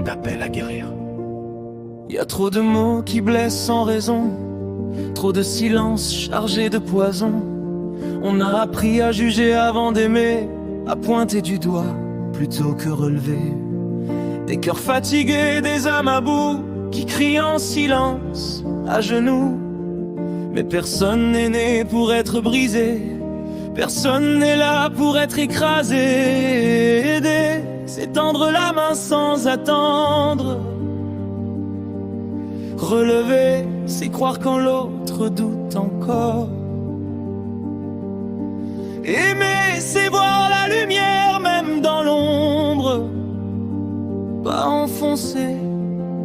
monde appelle à guérir. Y a trop de mots qui blessent sans raison, trop de silence chargé de poison. On a appris à juger avant d'aimer, à pointer du doigt plutôt que relever. Des cœurs fatigués, des âmes à bout, qui crient en silence, à genoux. Mais personne n'est né pour être brisé, personne n'est là pour être écrasé. Aider, c'est tendre la main sans attendre. Relever, c'est croire quand l'autre doute encore. Aimer, c'est voir la lumière même dans l'ombre. Pas enfoncer,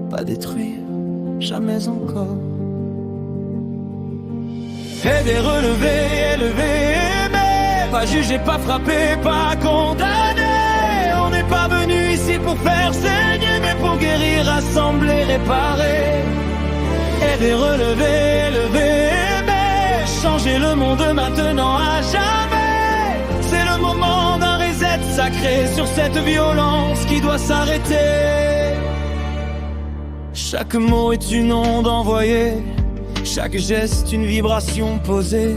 pas détruire, jamais encore. Aider, relever, élever, aimer. Pas juger, pas frapper, pas condamner. On n'est pas venu ici pour faire saigner, mais pour guérir, rassembler, réparer. Aider, relever, élever, aimer. Changer le monde maintenant à jamais. C'est le moment d'un reset sacré sur cette violence qui doit s'arrêter. Chaque mot est une onde envoyée, chaque geste une vibration posée.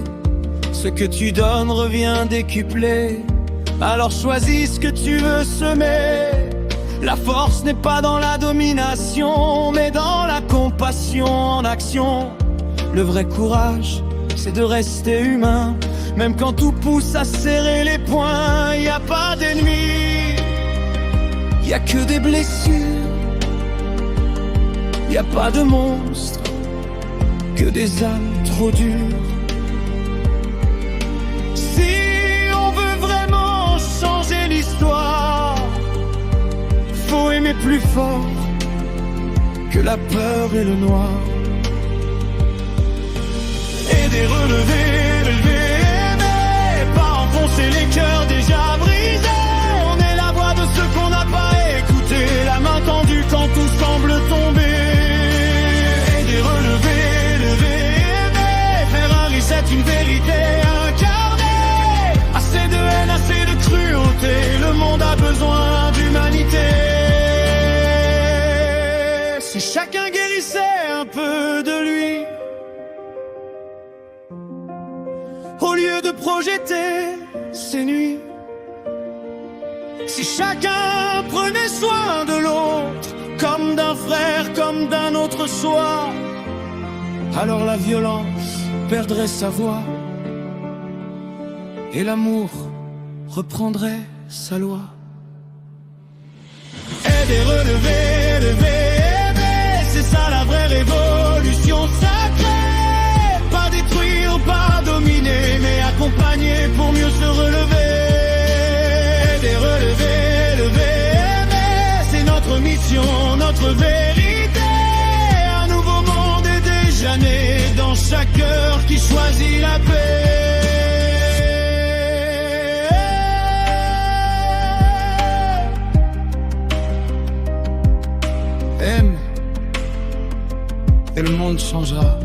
Ce que tu donnes revient décuplé, alors choisis ce que tu veux semer. La force n'est pas dans la domination, mais dans la compassion en action. Le vrai courage, c'est de rester humain, même quand tout pousse à serrer les poings. Y a pas d'ennemis, y a que des blessures. Y a pas de monstres, que des âmes trop dures. Si on veut vraiment changer l'histoire, faut aimer plus fort que la peur et le noir. Aider, relever, élever, aimer. Pas enfoncer les cœurs déjà brisés. On est la voix de ceux qu'on n'a pas écoutés, la main tendue quand tout semble tomber. Aider, relever, élever, aimer. Faire un reset, une vérité incarnée. Assez de haine, assez de cruauté. Le monde a besoin d'humanité. Si chacun guérissait un peu de lui, au lieu de projeter ses nuits. Si chacun prenait soin de l'autre, comme d'un frère, comme d'un autre soi, alors la violence perdrait sa voix et l'amour reprendrait sa loi. Aider, relever, élever, aimer, c'est ça la vraie révolution sacrée. Pas détruire, pas dominer, mais accompagner pour mieux se relever. Aider, relever, élever, aimer, c'est notre mission, notre vérité. Un nouveau monde est déjà né dans chaque cœur qui choisit la paix. Aime, et le monde changera.